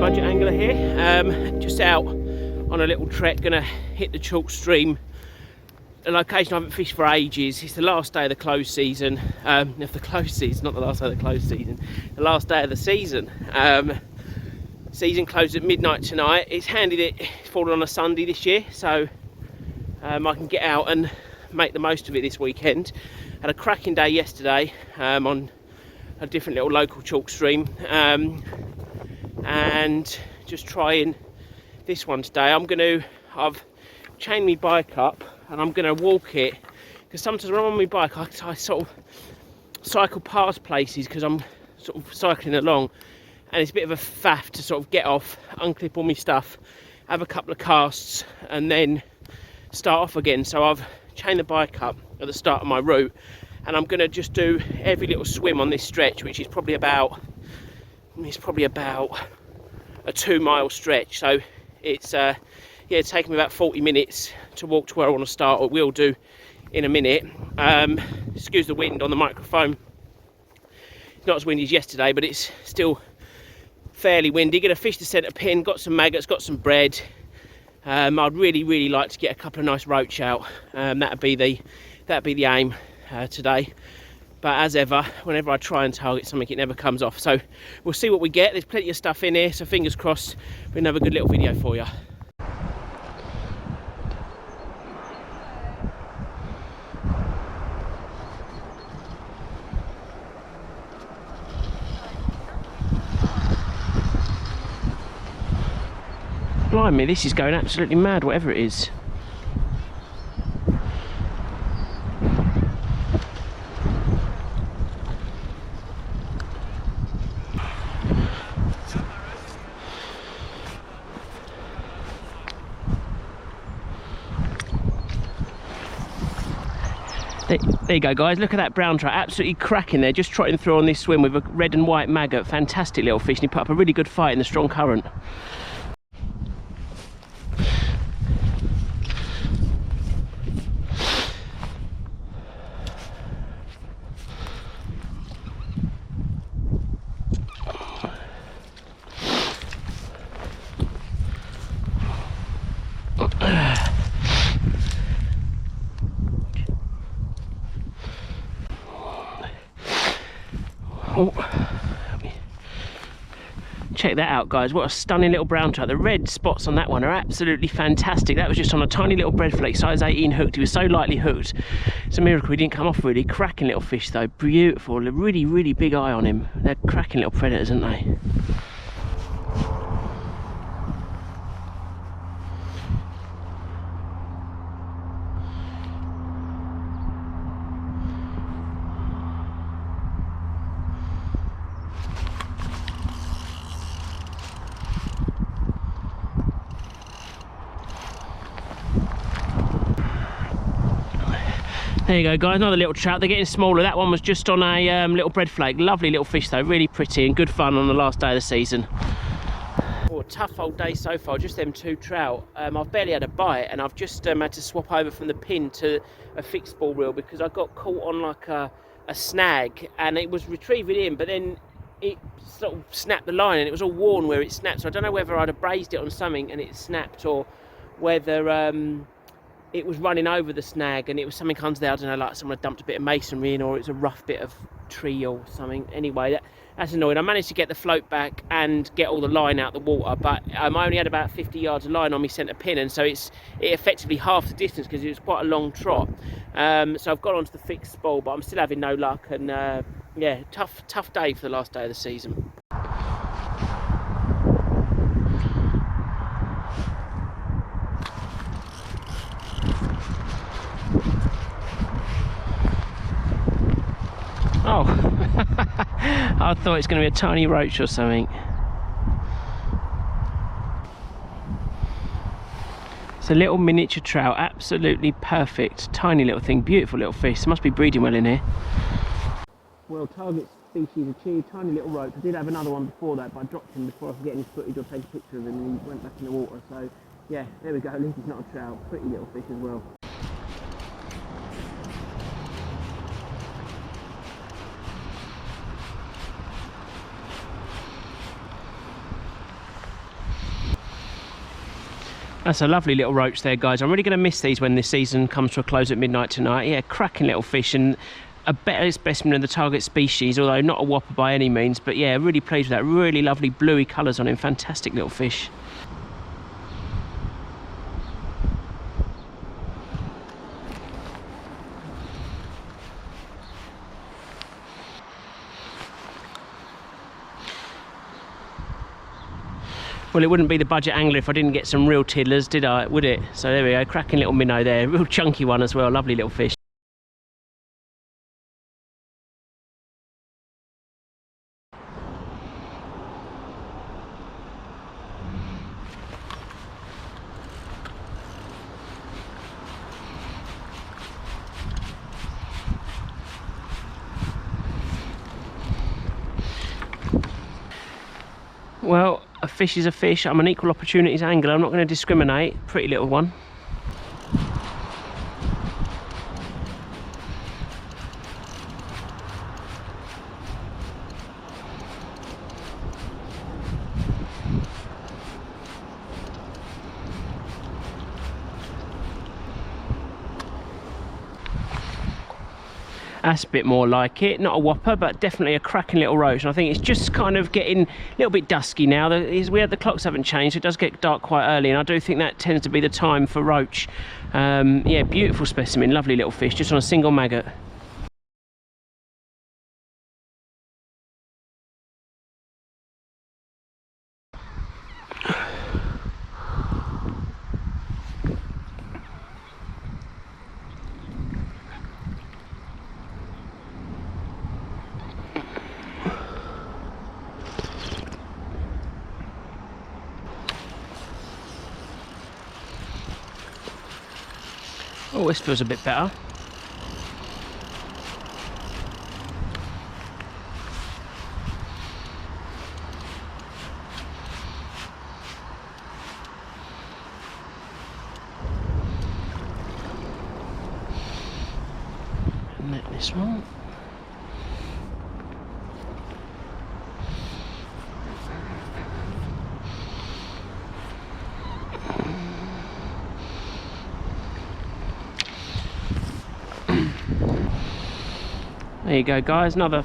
budget angler here, just out on a little trek, gonna hit the chalk stream, a location I haven't fished for ages. It's the last day of the close season, if the close season, not the last day of the close season, the last day of the season. Season closed at midnight tonight. It's handy that it's fallen on a Sunday this year, so I can get out and make the most of it this weekend. Had a cracking day yesterday on a different little local chalk stream, and just trying this one today. I've chained my bike up and I'm gonna walk it, because sometimes when I'm on my bike I sort of cycle past places because I'm sort of cycling along, and it's a bit of a faff to sort of get off, unclip all my stuff, have a couple of casts and then start off again. So I've chained the bike up at the start of my route, and I'm going to just do every little swim on this stretch, which is probably about a 2 mile stretch. So it's it's taken me about 40 minutes to walk to where I want to start, or will do in a minute. Excuse the wind on the microphone. It's not as windy as yesterday, but it's still fairly windy. Going to fish the centre pin, got some maggots, got some bread. I'd really like to get a couple of nice roach out. That'd be the aim today. But as ever, whenever I try and target something, it never comes off. So we'll see what we get. There's plenty of stuff in here, so fingers crossed we'll have a good little video for you. Blimey, this is going absolutely mad, whatever it is. There you go, guys, look at that brown trout, absolutely cracking there, just trotting through on this swim with a red and white maggot. Fantastic little fish, and he put up a really good fight in the strong current. Oh, check that out, guys, what a stunning little brown trout. The red spots on that one are absolutely fantastic. That was just on a tiny little bread flake, size 18 hooked. He was so lightly hooked, it's a miracle he didn't come off. Really cracking little fish though, beautiful. A really big eye on him. They're cracking little predators, aren't they? There you go, guys, another little trout. They're getting smaller. That one was just on a little bread flake. Lovely little fish though, really pretty and good fun on the last day of the season. Oh, a tough old day so far, just them 2 trout. I've barely had a bite, and I've just had to swap over from the pin to a fixed ball reel because I got caught on like a snag, and it was retrieving in, but then it sort of snapped the line and it was all worn where it snapped. So I don't know whether I'd have brazed it on something and it snapped, or whether it was running over the snag and it was something under there. I don't know, like someone had dumped a bit of masonry in, or it was a rough bit of tree or something. Anyway, that's annoying. I managed to get the float back and get all the line out the water, but I only had about 50 yards of line on my centre pin, and so it effectively half the distance because it was quite a long trot. So I've got onto the fixed spool, but I'm still having no luck, and yeah, tough day for the last day of the season. Oh, I thought it's going to be a tiny roach or something. It's a little miniature trout, absolutely perfect, tiny little thing, beautiful little fish. It must be breeding well in here. Well, target species achieved, tiny little roach. I did have another one before that, but I dropped him before I could get any footage or take a picture of him, and he went back in the water. So yeah, there we go, at least it's not a trout. Pretty little fish as well. That's a lovely little roach there, guys. I'm really going to miss these when this season comes to a close at midnight tonight. Yeah, cracking little fish, and a better specimen of the target species, although not a whopper by any means. But yeah, really pleased with that. Really lovely bluey colours on him. Fantastic little fish. Well, it wouldn't be the budget angler if I didn't get some real tiddlers, did I? Would it? So there we go, cracking little minnow there. Real chunky one as well. Lovely little fish. Well, a fish is a fish. I'm an equal opportunities angler. I'm not going to discriminate. Pretty little one. That's a bit more like it. Not a whopper, but definitely a cracking little roach. And I think it's just kind of getting a little bit dusky now. The clocks haven't changed. It does get dark quite early, and I do think that tends to be the time for roach. Yeah, beautiful specimen, lovely little fish, just on a single maggot. Oh, this feels a bit better. Net this one. There you go, guys, another.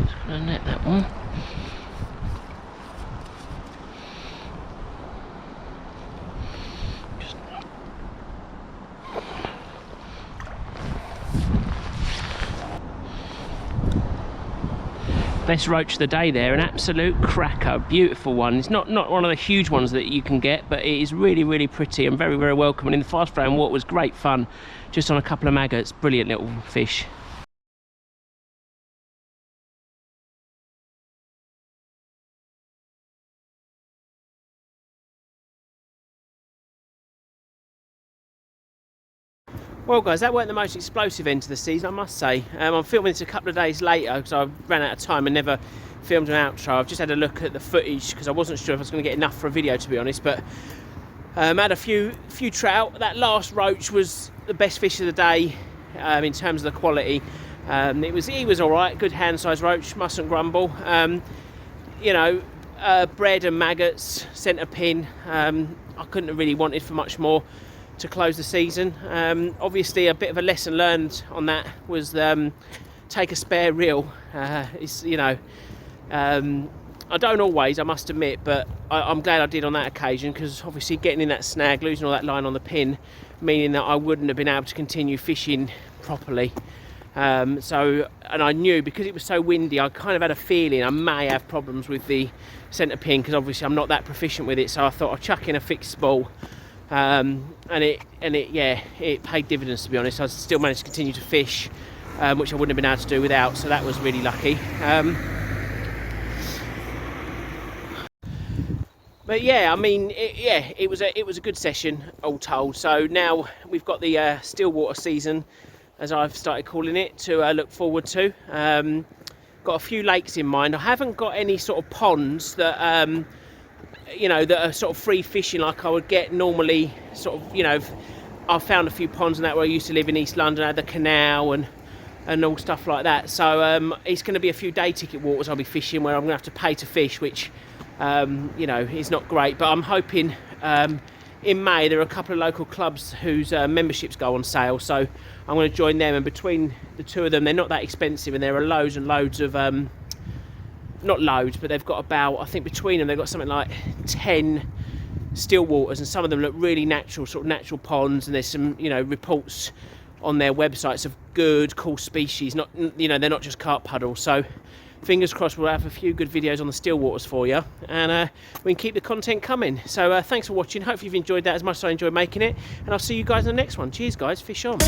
Just gonna net that one. Best roach of the day there, an absolute cracker, beautiful one. It's not one of the huge ones that you can get, but it is really pretty and very welcome. And in the fast flowing water was great fun, just on a couple of maggots. Brilliant little fish. Well guys, that weren't the most explosive end to the season, I must say. I'm filming this a couple of days later because I ran out of time and never filmed an outro. I've just had a look at the footage because I wasn't sure if I was going to get enough for a video, to be honest. But had a few trout. That last roach was the best fish of the day in terms of the quality. He was all right, good hand-sized roach, mustn't grumble. You know, bread and maggots, centre pin. I couldn't have really wanted for much more to close the season. Obviously a bit of a lesson learned on that was take a spare reel. It's, you know, I don't always, I must admit, but I'm glad I did on that occasion, because obviously getting in that snag, losing all that line on the pin, meaning that I wouldn't have been able to continue fishing properly. And I knew, because it was so windy, I kind of had a feeling I may have problems with the centre pin, because obviously I'm not that proficient with it. So I thought I'd chuck in a fixed ball. And it paid dividends, to be honest. I still managed to continue to fish, which I wouldn't have been able to do without, so that was really lucky. But yeah, I mean, it was a good session, all told. So now we've got the Stillwater season, as I've started calling it, to look forward to. Got a few lakes in mind. I haven't got any sort of ponds that you know, that are sort of free fishing like I would get normally. Sort of, you know, I've found a few ponds and that where I used to live in East London, I had the canal and all stuff like that. So it's going to be a few day ticket waters I'll be fishing where I'm going to have to pay to fish, which you know, is not great. But I'm hoping in May there are a couple of local clubs whose memberships go on sale, so I'm going to join them, and between the two of them they're not that expensive, and there are loads and loads of not loads, but they've got about, I think between them they've got something like 10 still waters, and some of them look really natural, sort of natural ponds, and there's some, you know, reports on their websites of good, cool species, not, you know, they're not just carp puddles. So fingers crossed we'll have a few good videos on the still waters for you, and we can keep the content coming. So thanks for watching. Hopefully you've enjoyed that as much as I enjoyed making it, and I'll see you guys in the next one. Cheers guys, fish on.